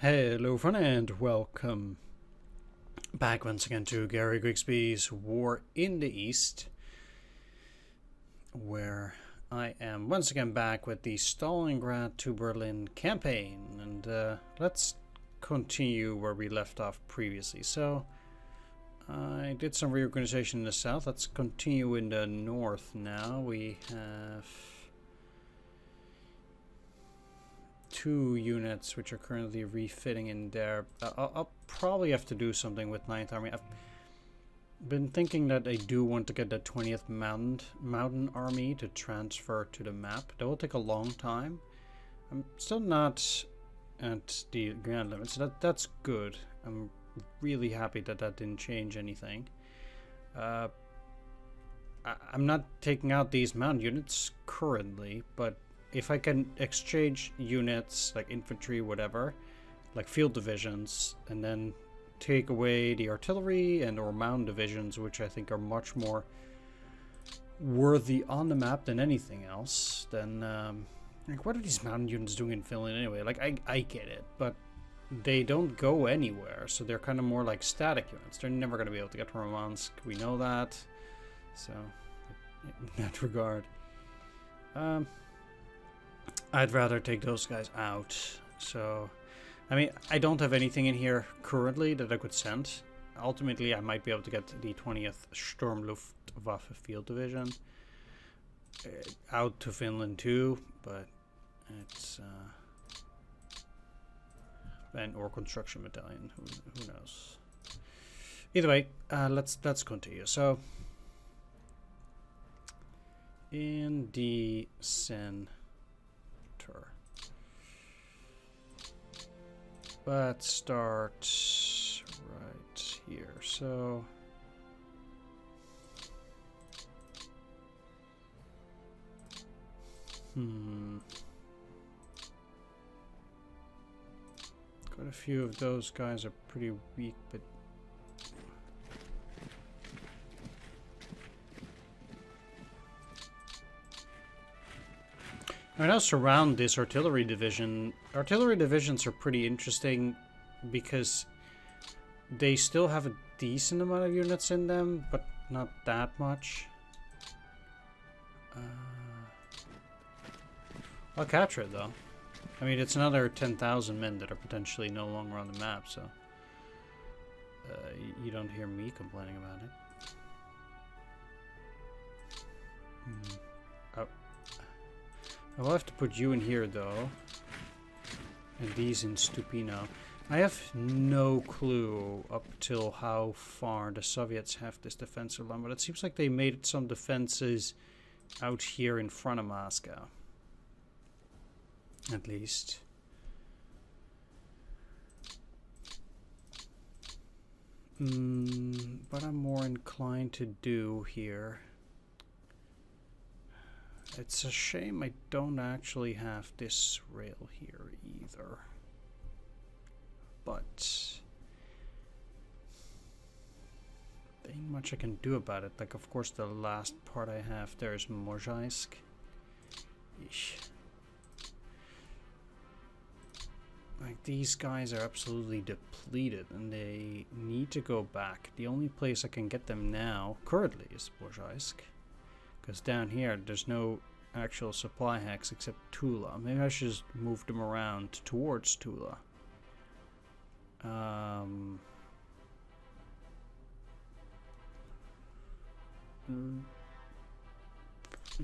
Hello everyone and welcome back once again to Gary Grigsby's War in the East, where I am once again back with the Stalingrad to Berlin campaign, and let's continue where we left off previously. So I did some reorganization in the south. Let's continue in the north now. We have 2 units which are currently refitting in there. I'll probably have to do something with 9th Army. I've been thinking that I do want to get the 20th Mountain Army to transfer to the map. That will take a long time. I'm still not at the grand limit, so that's good. I'm really happy that that didn't change anything. I'm not taking out these mountain units currently, but if I can exchange units like infantry, whatever, like field divisions, and then take away the artillery and or mountain divisions, which I think are much more worthy on the map than anything else, then like, what are these mountain units doing in Finland anyway? Like, I get it, but they don't go anywhere, so they're kind of more like static units. They're never going to be able to get to Murmansk. We know that. So in that regard, I'd rather take those guys out. So, I mean, I don't have anything in here currently that I could send. Ultimately, I might be able to get the 20th Sturmluftwaffe Field Division out to Finland too, but it's or construction battalion. Who knows? Either way, let's continue. So, in the center. Let's start right here. So quite a few of those guys are pretty weak, but I now surround this artillery division. Artillery divisions are pretty interesting because they still have a decent amount of units in them, but not that much. I'll capture it though. I mean, it's another 10,000 men that are potentially no longer on the map, so you don't hear me complaining about it. I will have to put you in here though, and these in Stupino. I have no clue up till how far the Soviets have this defensive line, but it seems like they made some defenses out here in front of Moscow, at least. What I'm more inclined to do here. It's a shame I don't actually have this rail here either. But there ain't much I can do about it. Like, of course, the last part I have there is Mozhaisk. Eesh. Like, these guys are absolutely depleted and they need to go back. The only place I can get them now, currently, is Mozhaisk. Because down here, there's no actual supply hacks except Tula. Maybe I should just move them around towards Tula.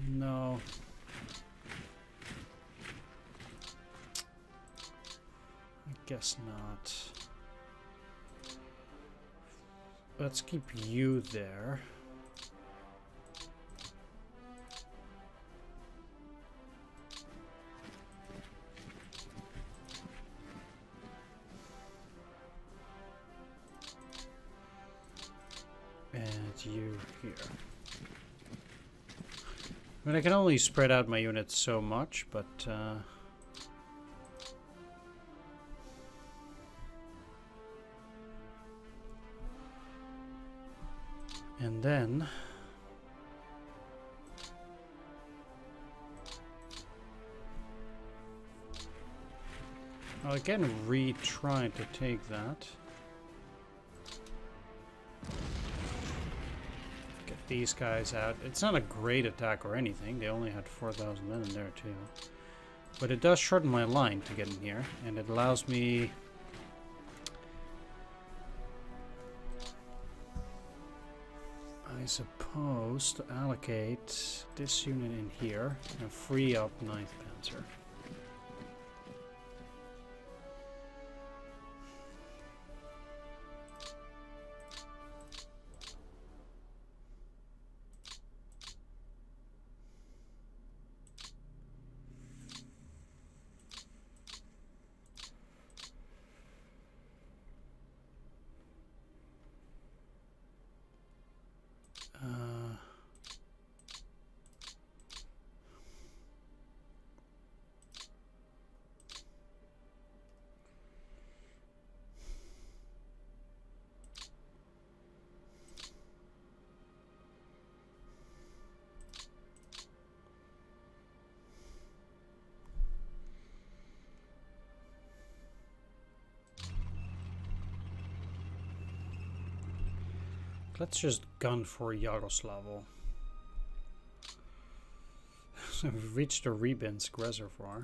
No. I guess not. Let's keep you there. You here. I mean, I can only spread out my units so much, but and then I'll again retry to take that. Get these guys out. It's not a great attack or anything. They only had 4,000 men in there too. But it does shorten my line to get in here, and it allows me... I suppose to allocate this unit in here and free up 9th Panzer. Let's just gun for Yaroslavl. So we've reached the Rybinsk reservoir.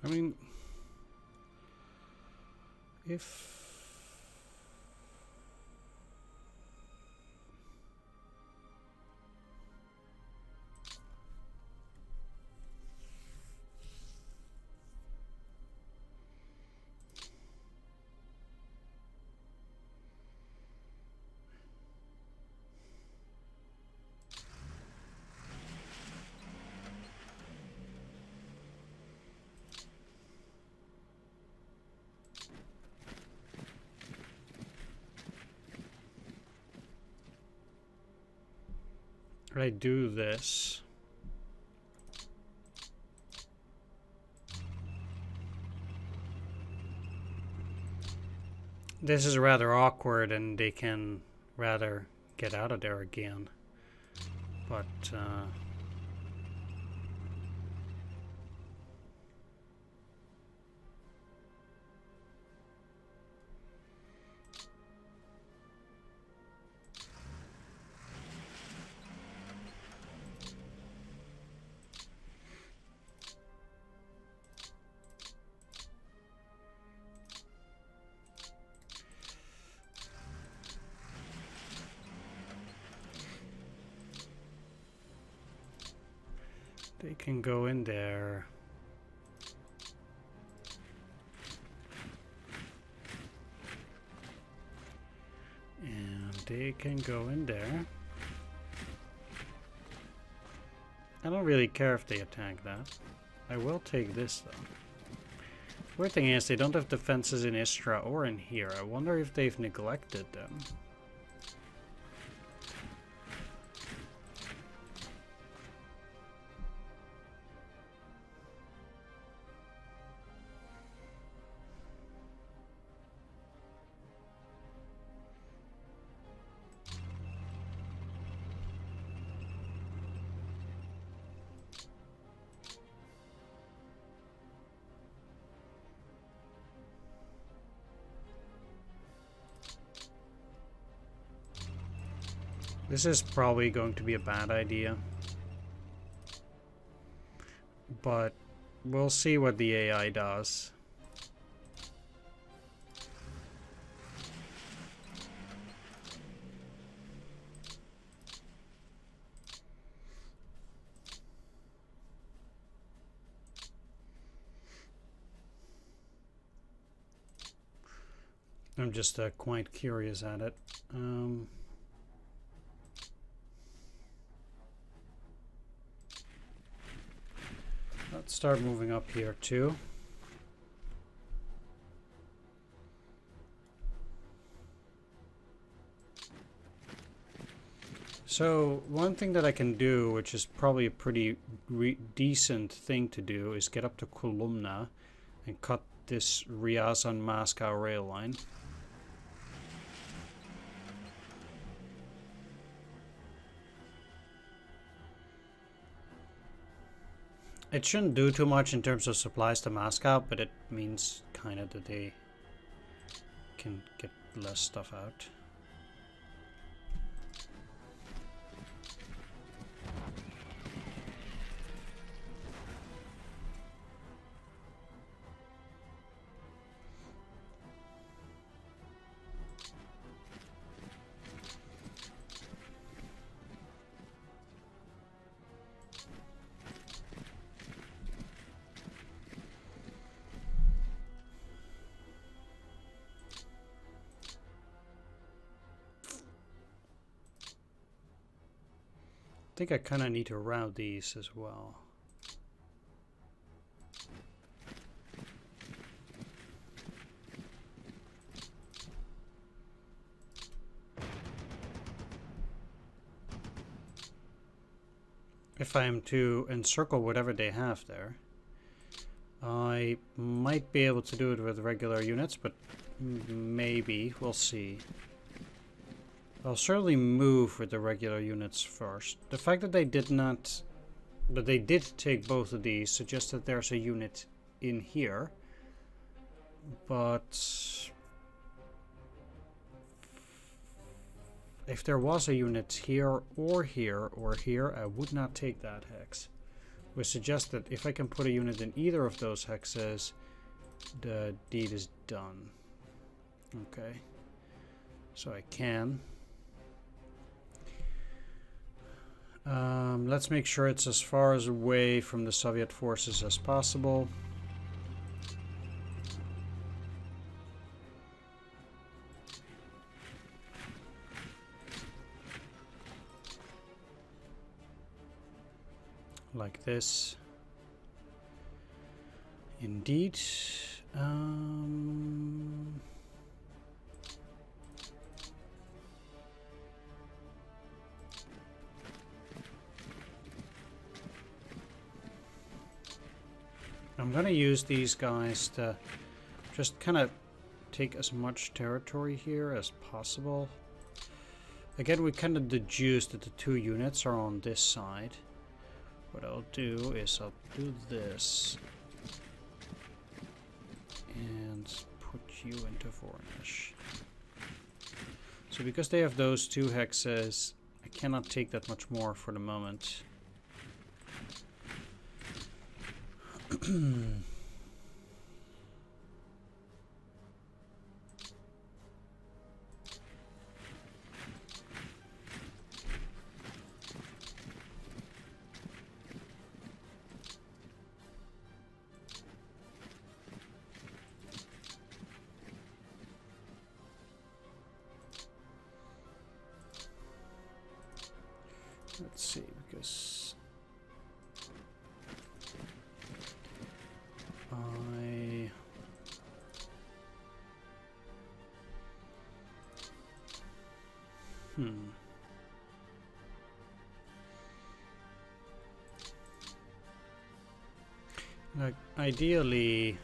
I mean, if... I do this. This is rather awkward and they can rather get out of there again. But, they can go in there. And they can go in there. I don't really care if they attack that. I will take this though. Weird thing is they don't have defenses in Istra or in here. I wonder if they've neglected them. This is probably going to be a bad idea. But we'll see what the AI does. I'm just quite curious at it. Let's start moving up here too. So one thing that I can do, which is probably a pretty decent thing to do, is get up to Kolumna and cut this Ryazan-Moscow rail line. It shouldn't do too much in terms of supplies to Moscow, but it means kind of that they can get less stuff out. I think I kind of need to route these as well. If I am to encircle whatever they have there, I might be able to do it with regular units, but maybe, we'll see. I'll certainly move with the regular units first. The fact that they did not, that they did take both of these suggests that there's a unit in here. But if there was a unit here, or here, I would not take that hex. Which suggests that if I can put a unit in either of those hexes, the deed is done. Okay. So I can. Let's make sure it's as far away from the Soviet forces as possible. Like this. Indeed. I'm gonna use these guys to just kind of take as much territory here as possible. Again, we kind of deduced that the two units are on this side. What I'll do is I'll do this and put you into Vornish. So because they have those two hexes, I cannot take that much more for the moment. Let's see, because like, ideally,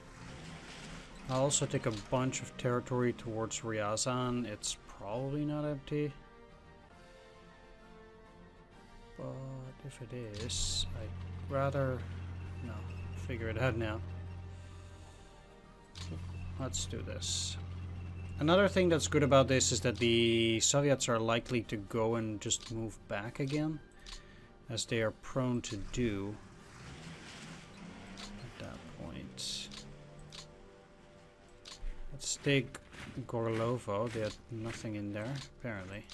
I'll also take a bunch of territory towards Ryazan. It's probably not empty. But if it is, I'd rather... no, figure it out now. Let's do this. Another thing that's good about this is that the Soviets are likely to go and just move back again, as they are prone to do at that point. Let's take Gorlovo. They had nothing in there, apparently.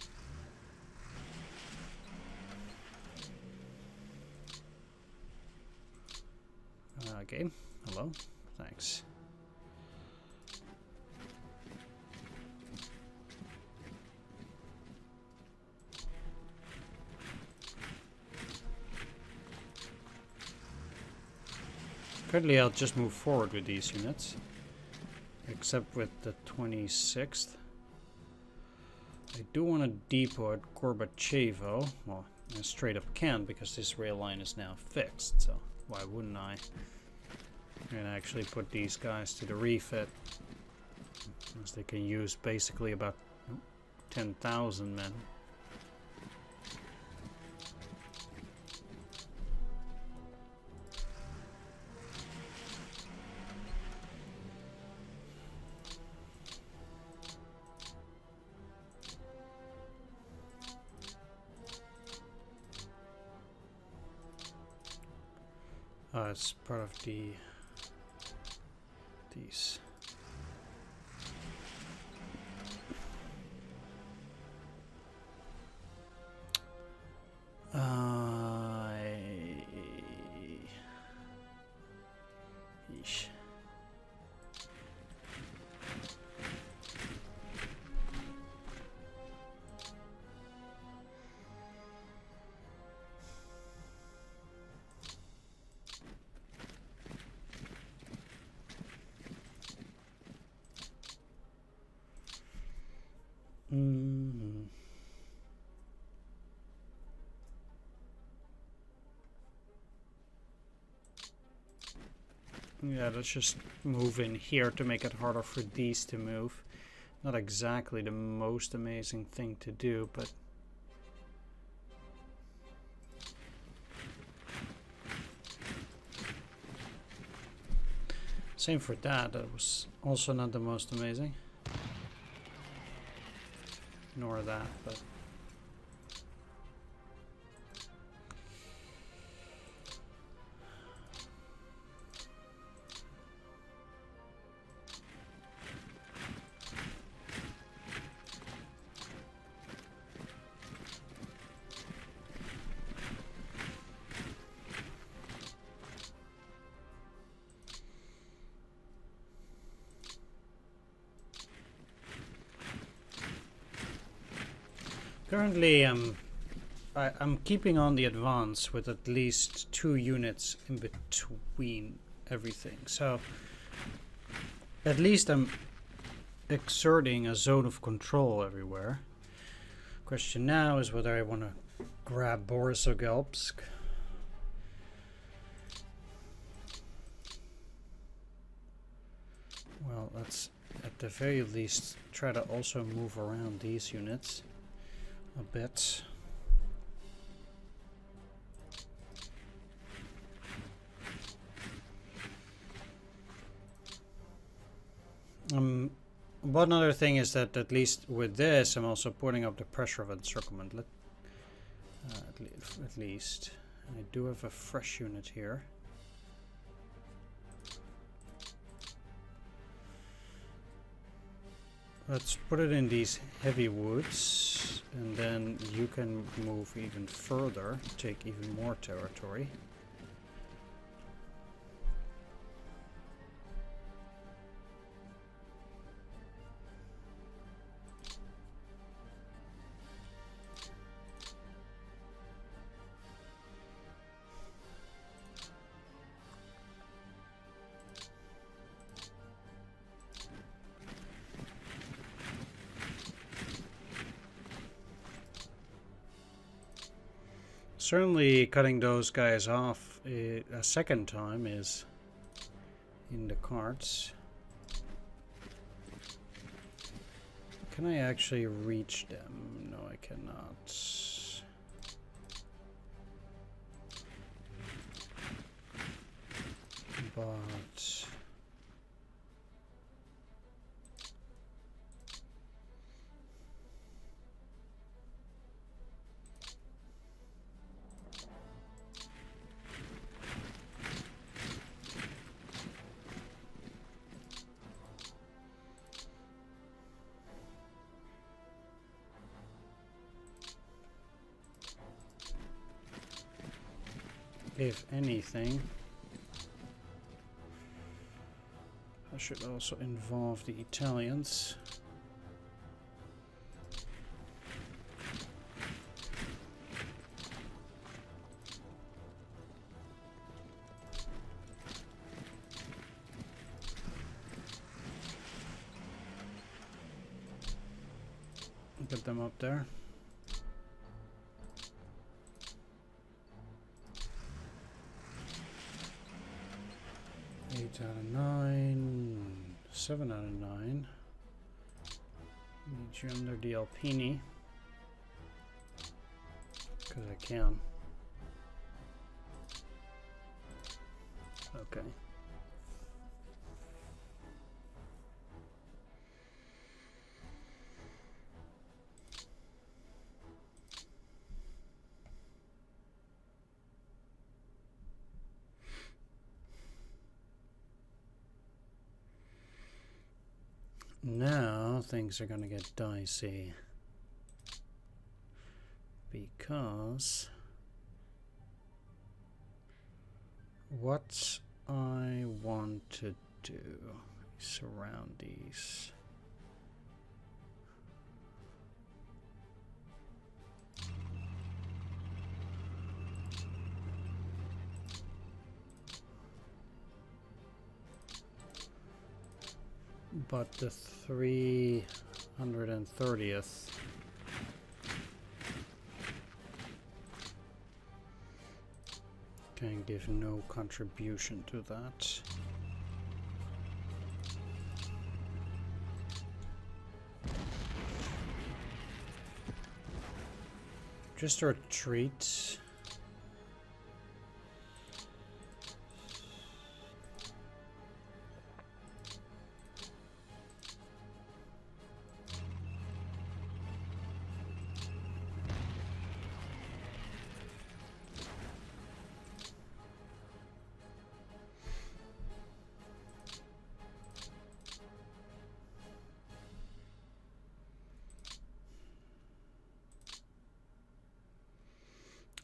Okay, hello, thanks. Currently I'll just move forward with these units. Except with the 26th. I do want to depot at Gorbachevo. Well, I straight up can't because this rail line is now fixed, so why wouldn't I? And actually put these guys to the refit. As they can use basically about 10,000 men. It's part of these. Yeesh. Yeah, let's just move in here to make it harder for these to move. Not exactly the most amazing thing to do, but... Same for that, that was also not the most amazing. Nor that, but... Currently, I'm keeping on the advance with at least 2 units in between everything. So, at least I'm exerting a zone of control everywhere. Question now is whether I want to grab Borisoghelsk. Well, let's at the very least try to also move around these units a bit. One other thing is that at least with this, I'm also putting up the pressure of encirclement. At least, and I do have a fresh unit here. Let's put it in these heavy woods, and then you can move even further, take even more territory. Certainly cutting those guys off a second time is in the cards. Can I actually reach them? No, I cannot. But... if anything, I should also involve the Italians. Get them up there. 8 out of 9. 7 out of 9. Need you under the Alpini. Because I can. Okay. Now things are gonna get dicey because what I want to do is surround these. But the 330th can give no contribution to that. Just a retreat.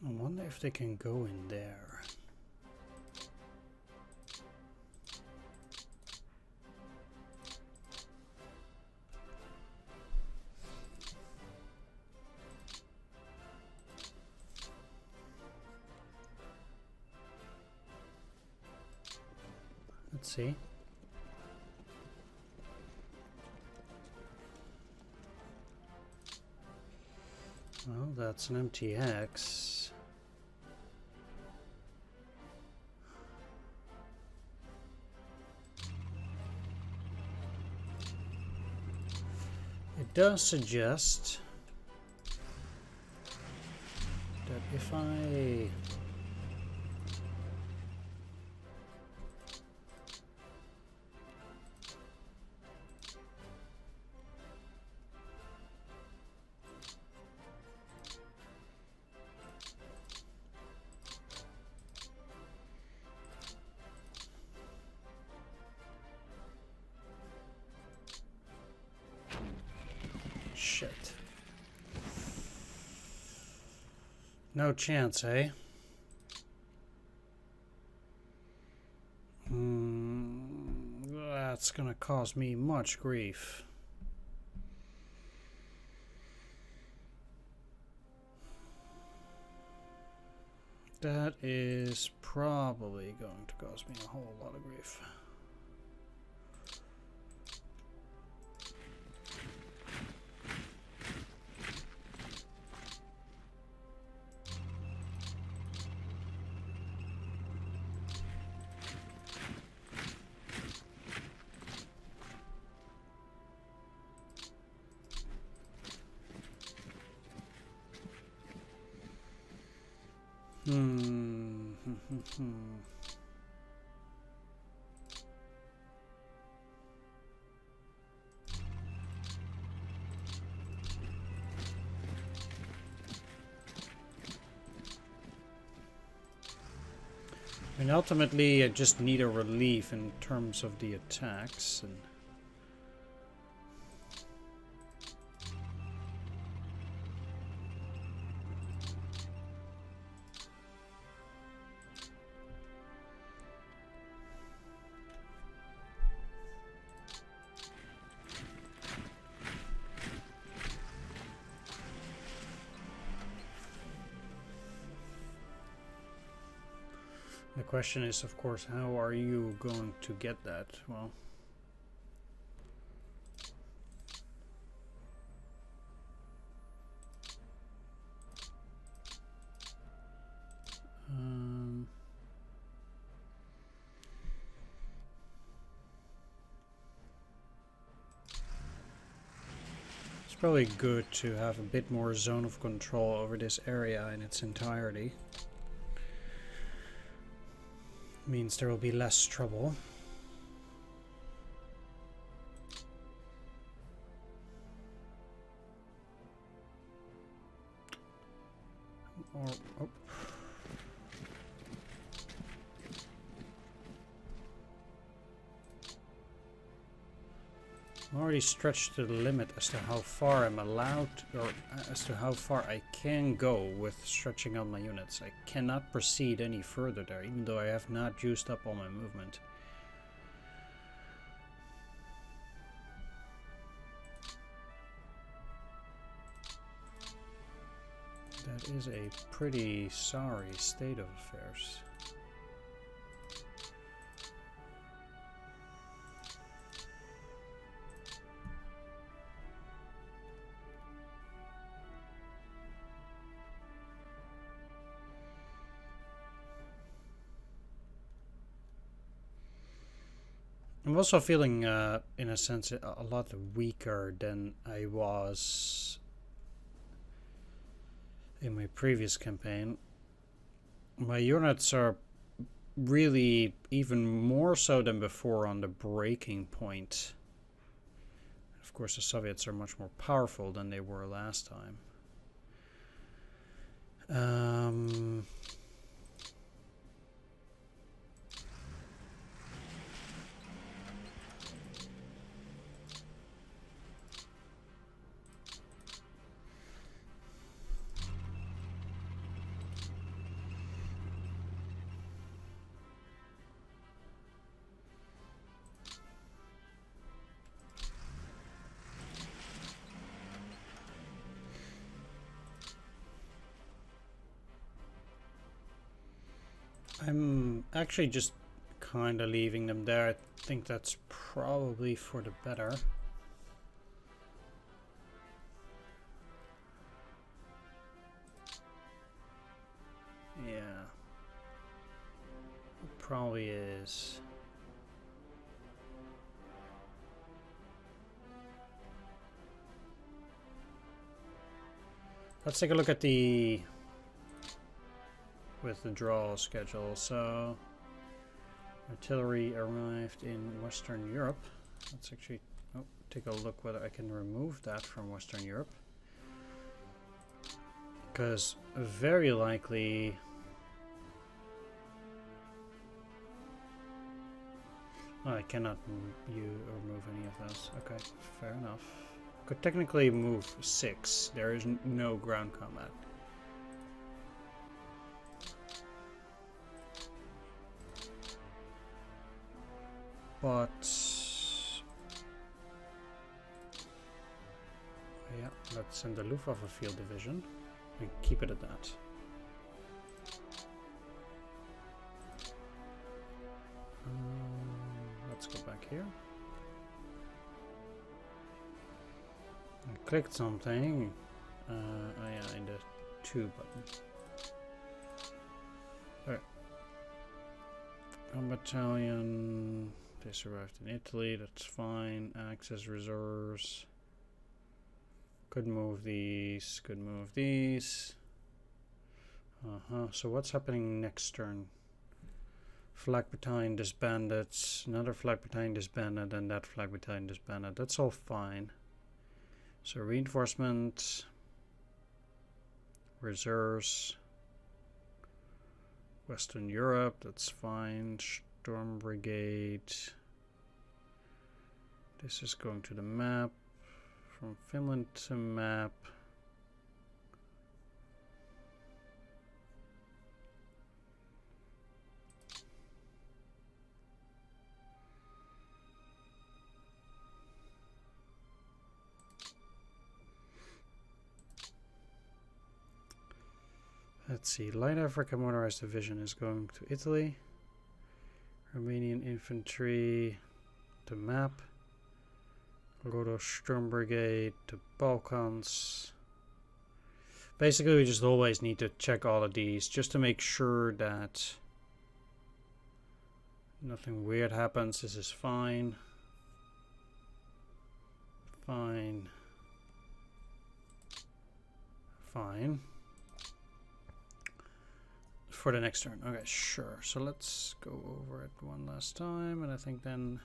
I wonder if they can go in there. Let's see. Well, that's an empty X. It does suggest that if I shit. No chance, eh? That's gonna cause me much grief. That is probably going to cause me a whole lot of grief. I mean, ultimately, I just need a relief in terms of the attacks, and the question is, of course, how are you going to get that? Well, probably good to have a bit more zone of control over this area in its entirety. Means there will be less trouble. Or, oh. I'm already stretched to the limit as to how far I'm allowed, or as to how far I can go with stretching out my units. I cannot proceed any further there, even though I have not used up all my movement. That is a pretty sorry state of affairs. I'm also feeling, in a sense, a lot weaker than I was in my previous campaign. My units are really even more so than before on the breaking point. Of course, the Soviets are much more powerful than they were last time. I'm actually just kind of leaving them there. I think that's probably for the better. Yeah. It probably is. Let's take a look at the withdrawal schedule. So artillery arrived in Western Europe. Let's actually take a look whether I can remove that from Western Europe, because very likely I cannot remove any of those. Okay, fair enough. Could technically move 6. There is no ground combat. But yeah, let's send the Luftwaffe Field Division and keep it at that. Let's go back here. I clicked something. Oh yeah, in the 2 button. Alright. One battalion. They survived in Italy, that's fine. Access reserves. Could move these, could move these. So what's happening next turn? Flag battalion disbanded, another flag battalion disbanded, and that flag battalion disbanded. That's all fine. So reinforcement, reserves, Western Europe, that's fine. Storm Brigade. This is going to the map. From Finland to map. Let's see. Light Africa Motorized Division is going to Italy. Romanian infantry to map. We'll go to Sturm Brigade to Balkans. Basically, we just always need to check all of these just to make sure that nothing weird happens. This is fine. Fine. fine. For the next turn. Okay, sure. So let's go over it one last time, and I think then...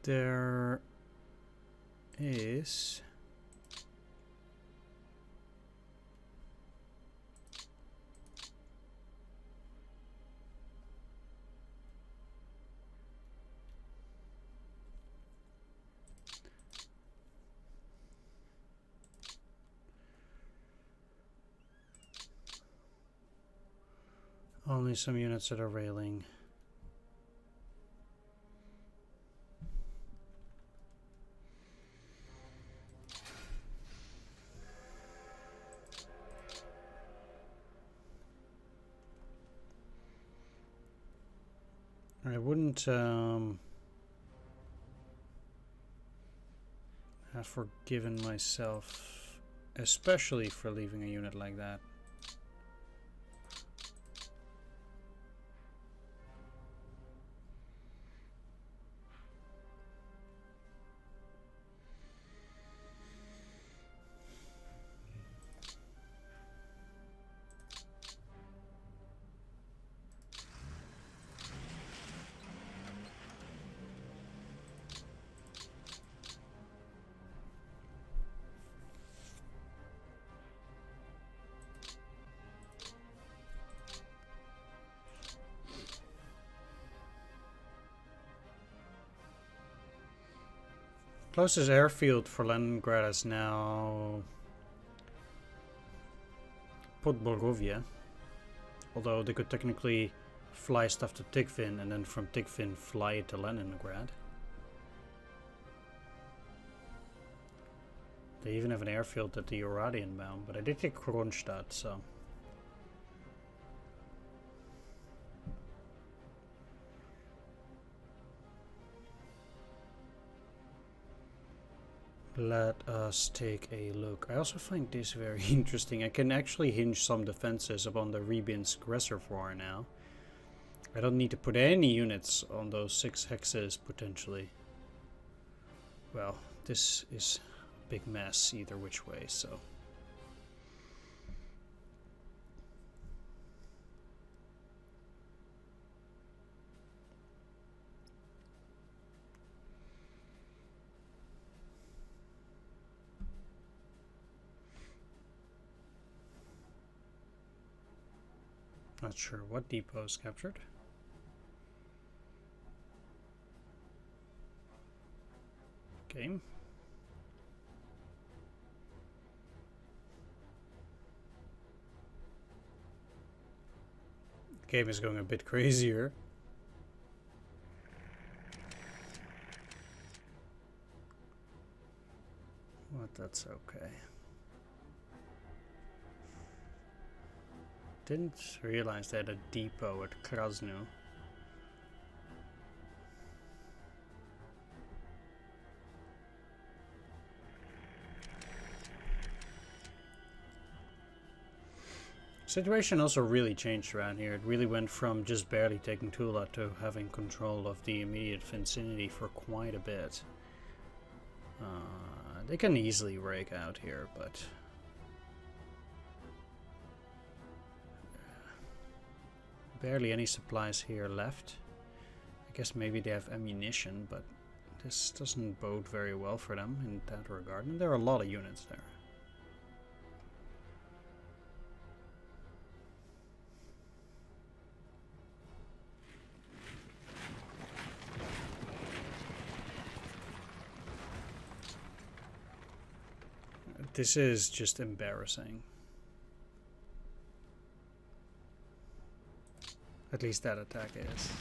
there is... only some units that are railing. I wouldn't have forgiven myself, especially for leaving a unit like that. Closest airfield for Leningrad is now Podborovye. Although they could technically fly stuff to Tikvin and then from Tikvin fly it to Leningrad. They even have an airfield at the Uralian bound, but I did take Kronstadt, so... let us take a look. I also find this very interesting. I can actually hinge some defenses upon the Rybinsk reservoir now. I don't need to put any units on those 6 hexes, potentially. Well, this is a big mess either which way, so... Not sure what depot is captured. Game. Game is going a bit crazier. But that's okay. Didn't realize they had a depot at Krasny. Situation also really changed around here. It really went from just barely taking Tula to having control of the immediate vicinity for quite a bit. They can easily rake out here, but... barely any supplies here left. I guess maybe they have ammunition, but this doesn't bode very well for them in that regard. And there are a lot of units there. This is just embarrassing. At least that attack is.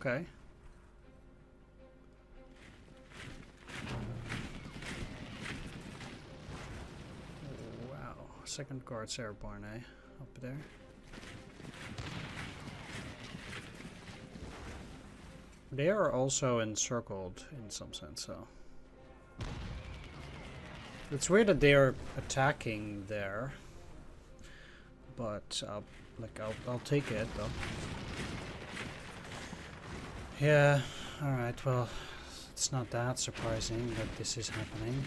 Okay. Wow. Second guard's airborne, eh? Up there. They are also encircled in some sense, so... It's weird that they are attacking there, but I'll take it though. Yeah. All right. Well, it's not that surprising that this is happening.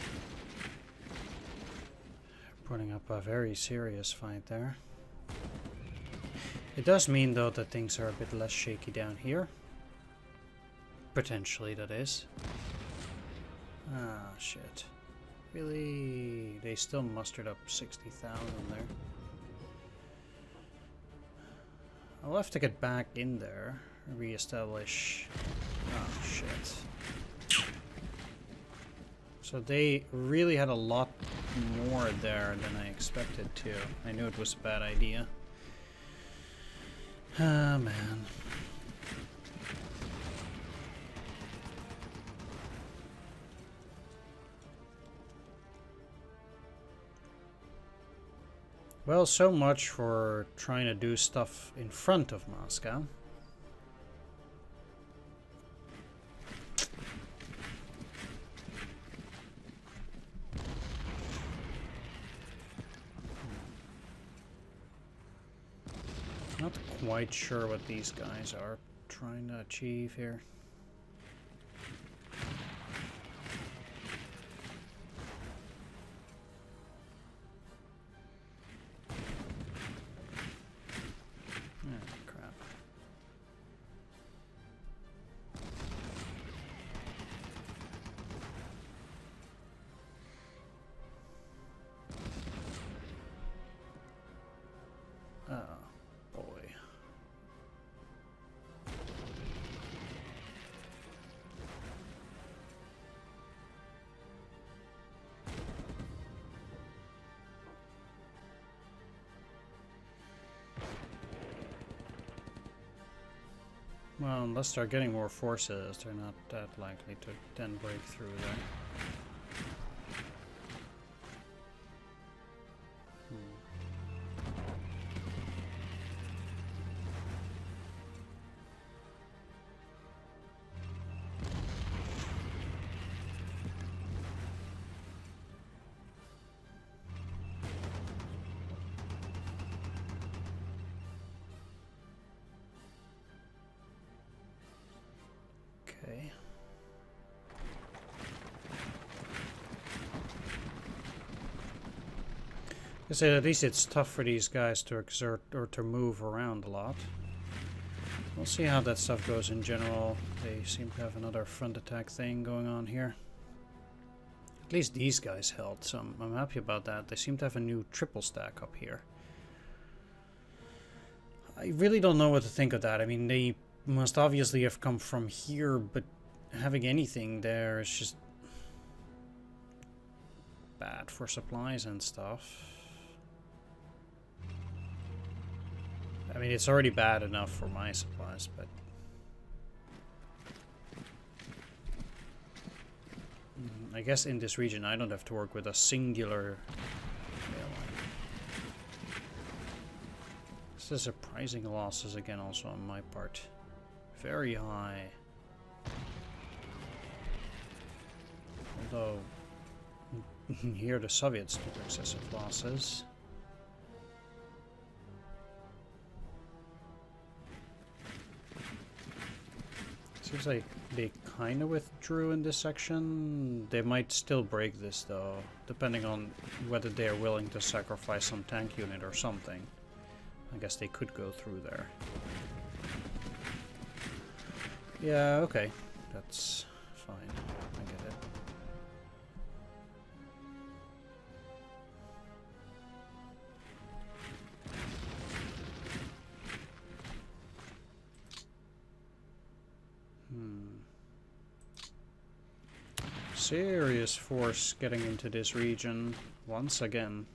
Putting up a very serious fight there. It does mean though that things are a bit less shaky down here. Potentially, that is. Ah, shit. Really? They still mustered up 60,000 there. I'll have to get back in there. Re-establish... Oh, shit. So they really had a lot more there than I expected to. I knew it was a bad idea. Ah, man. Well, so much for trying to do stuff in front of Moscow. Not quite sure what these guys are trying to achieve here. Well, unless they're getting more forces, they're not that likely to then break through there. Okay. I say at least it's tough for these guys to exert or to move around a lot. We'll see how that stuff goes in general. They seem to have another front attack thing going on here. At least these guys held, so I'm happy about that. They seem to have a new triple stack up here. I really don't know what to think of that. I mean, they must obviously have come from here, but having anything there is just bad for supplies and stuff. I mean, it's already bad enough for my supplies, but... I guess in this region I don't have to work with a singular airline. This is surprising losses again also on my part. Very high. Although, here the Soviets took excessive losses. Seems like they kind of withdrew in this section. They might still break this though, depending on whether they are willing to sacrifice some tank unit or something. I guess they could go through there. Yeah, okay. That's fine. I get it. Serious force getting into this region once again.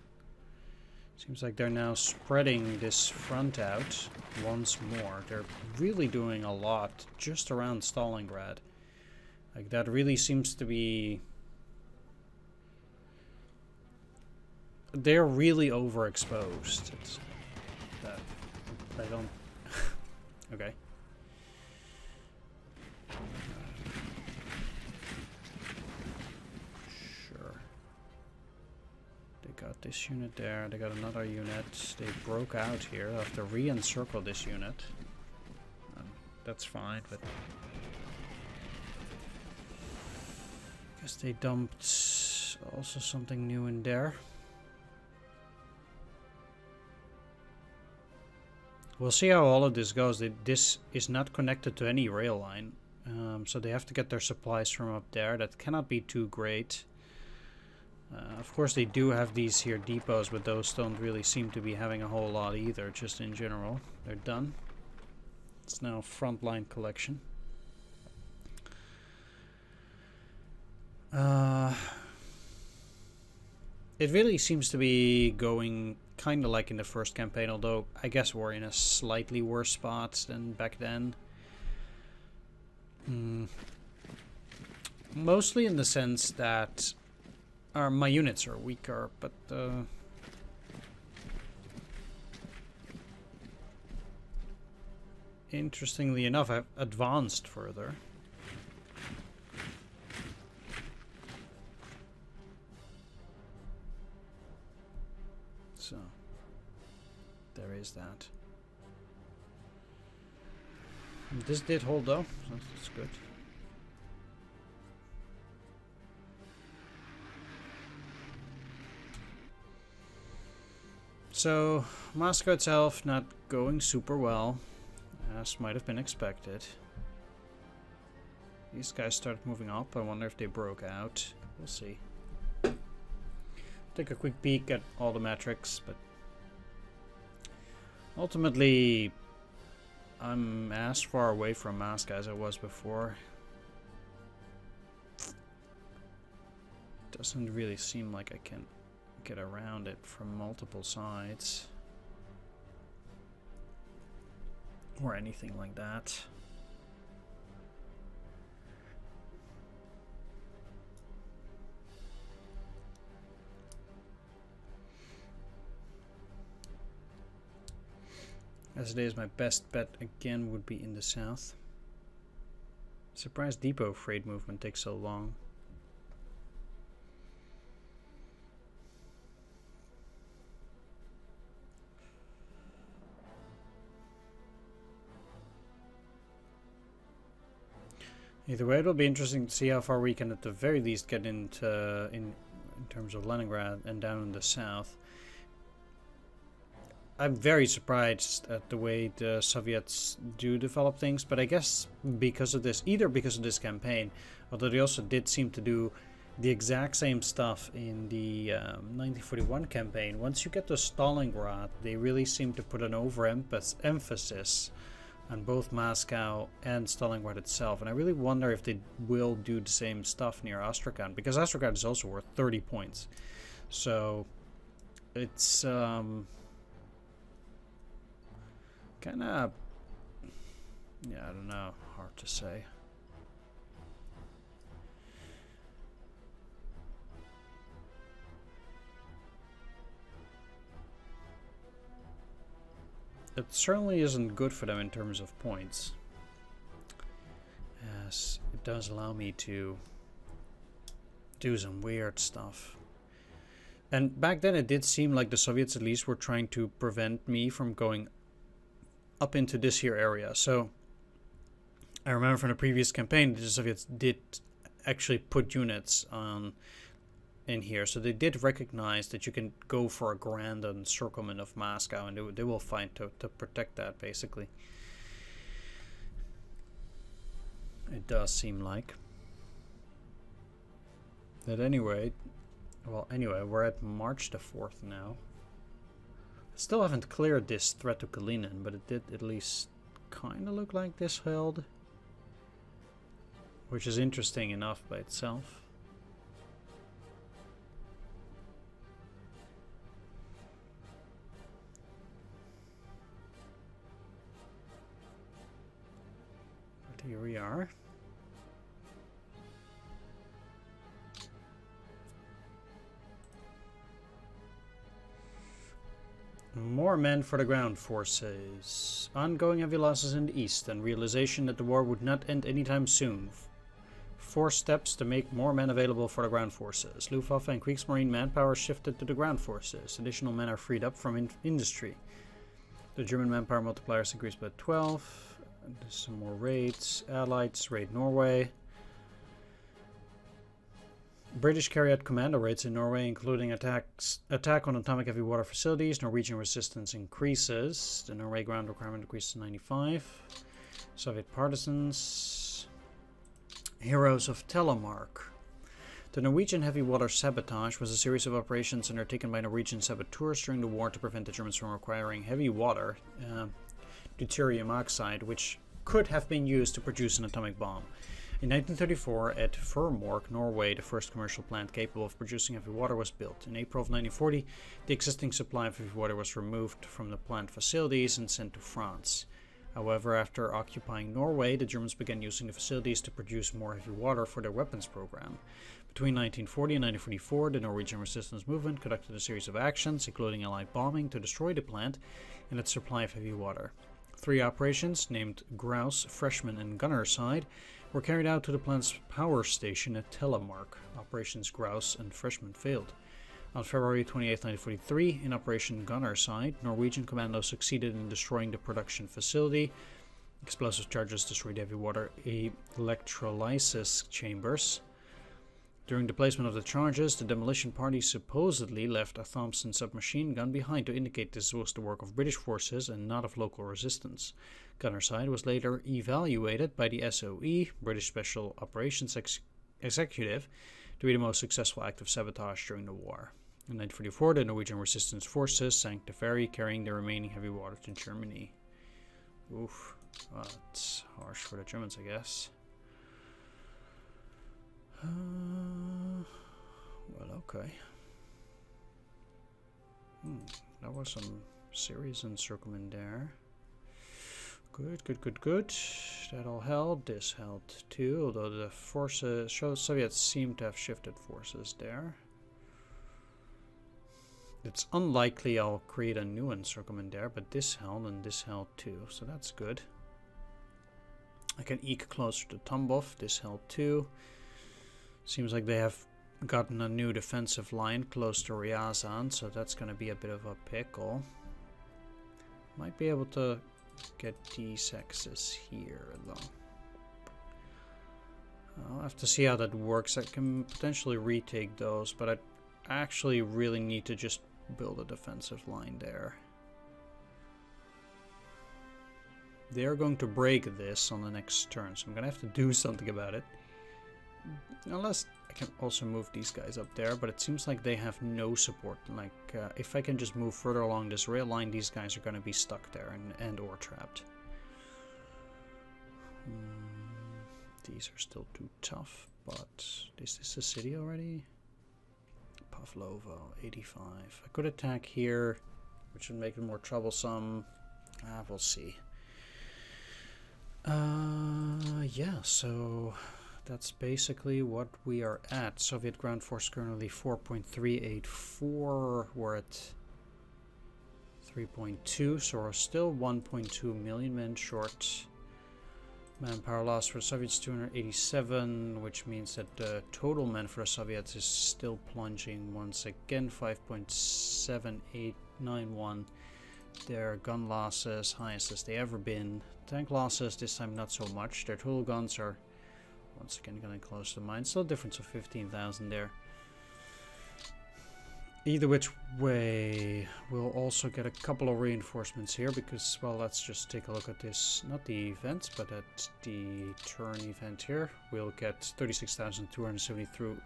Seems like they're now spreading this front out once more. They're really doing a lot just around Stalingrad. Like, that really seems to be... They're really overexposed. It's that I don't... Okay. Sure. got this unit there. They got another unit. They broke out here. I have to re-encircle this unit. That's fine, but guess they dumped also something new in there. We'll see how all of this goes. This is not connected to any rail line, so they have to get their supplies from up there. That cannot be too great. Of course, they do have these here depots, but those don't really seem to be having a whole lot either, just in general. They're done. It's now frontline collection. It really seems to be going kind of like in the first campaign, although I guess we're in a slightly worse spot than back then. Mostly in the sense that my units are weaker, but interestingly enough, I've advanced further. So, there is that. This did hold though, so that's good. So, Moscow itself not going super well, as might have been expected. These guys started moving up. I wonder if they broke out. We'll see. Take a quick peek at all the metrics, but ultimately I'm as far away from Moscow as I was before. Doesn't really seem like I can get around it from multiple sides or anything like that. As it is, my best bet again would be in the south. Surprised depot freight movement takes so long. Either way, it'll be interesting to see how far we can at the very least get into in terms of Leningrad and down in the south. I'm very surprised at the way the Soviets do develop things, but I guess because of this, either because of this campaign, although they also did seem to do the exact same stuff in the 1941 campaign. Once you get to Stalingrad, they really seem to put an overemphasis on both Moscow and Stalingrad itself, and I really wonder if they will do the same stuff near Astrakhan, because Astrakhan is also worth 30 points. So it's kind of, yeah, I don't know, hard to say. It certainly isn't good for them in terms of points, as it does allow me to do some weird stuff. And back then it did seem like the Soviets at least were trying to prevent me from going up into this here area. So I remember from the previous campaign the Soviets did actually put units on in here, so they did recognize that you can go for a grand encirclement of Moscow, and they will fight to protect that, basically. It does seem like. But anyway, we're at March the 4th now. Still haven't cleared this threat to Kalinin, but it did at least kind of look like this held, which is interesting enough by itself. But here we are. More men for the ground forces. Ongoing heavy losses in the east and realization that the war would not end anytime soon 4 steps to make more men available for the ground forces. Luftwaffe and Kriegsmarine manpower shifted to the ground forces. Additional men are freed up from industry. The German manpower multipliers increased by 12. There's some more raids. Allies raid Norway. British carry out commando raids in Norway, including attack on atomic heavy water facilities. Norwegian resistance increases. The Norway ground requirement increases to 95. Soviet partisans. Heroes of Telemark. The Norwegian heavy water sabotage was a series of operations undertaken by Norwegian saboteurs during the war to prevent the Germans from acquiring heavy water, deuterium oxide, which could have been used to produce an atomic bomb. In 1934, at Furmork, Norway, the first commercial plant capable of producing heavy water was built. In April of 1940, the existing supply of heavy water was removed from the plant facilities and sent to France. However, after occupying Norway, the Germans began using the facilities to produce more heavy water for their weapons program. Between 1940 and 1944, the Norwegian resistance movement conducted a series of actions, including Allied bombing, to destroy the plant and its supply of heavy water. 3 operations, named Grouse, Freshman, and Gunnerside, were carried out to the plant's power station at Telemark. Operations Grouse and Freshman failed. On February 28, 1943, in Operation Gunnerside, Norwegian commandos succeeded in destroying the production facility. Explosive charges destroyed heavy water electrolysis chambers. During the placement of the charges, the demolition party supposedly left a Thompson submachine gun behind to indicate this was the work of British forces and not of local resistance. Gunnerside was later evaluated by the SOE, British Special Operations Executive, to be the most successful act of sabotage during the war. In 1944, the Norwegian resistance forces sank the ferry carrying the remaining heavy water to Germany. Oof, well, that's harsh for the Germans, I guess. Well, okay. That was some serious encirclement there. Good. That all held. This held too, although the forces, Soviets seem to have shifted forces there. It's unlikely I'll create a new encirclement there, but this held and this held too, so that's good. I can eke closer to Tambov. This held too. Seems like they have gotten a new defensive line close to Ryazan, so that's going to be a bit of a pickle. Might be able to get these axes here, though. I'll have to see how that works. I can potentially retake those, but I actually really need to just build a defensive line there. They're going to break this on the next turn, so I'm going to have to do something about it. Unless I can also move these guys up there, but it seems like they have no support. Like, if I can just move further along this rail line, these guys are going to be stuck there and or trapped. These are still too tough, but is this a city already? Pavlovo, 85. I could attack here, which would make it more troublesome. We'll see. Yeah, so that's basically what we are at. Soviet ground force currently 4.384. We're at 3.2, so we're still 1.2 million men short. Manpower loss for the Soviets 287, which means that the total men for the Soviets is still plunging once again, 5.7891. Their gun losses, highest as they ever been. Tank losses, this time not so much. Their total guns are once again getting close to mine. Still a difference of 15,000 there. Either which way, we'll also get a couple of reinforcements here because, well, let's just take a look at this. Not the events, but at the turn event here. We'll get 36,272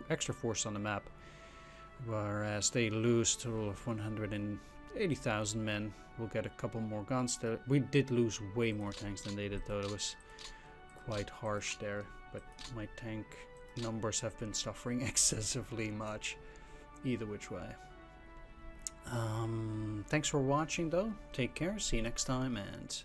extra force on the map, whereas they lose a total of 180,000 men. We'll get a couple more guns. We did lose way more tanks than they did, though. It was quite harsh there, but my tank numbers have been suffering excessively much. Either which way. Thanks for watching, though. Take care. See you next time, and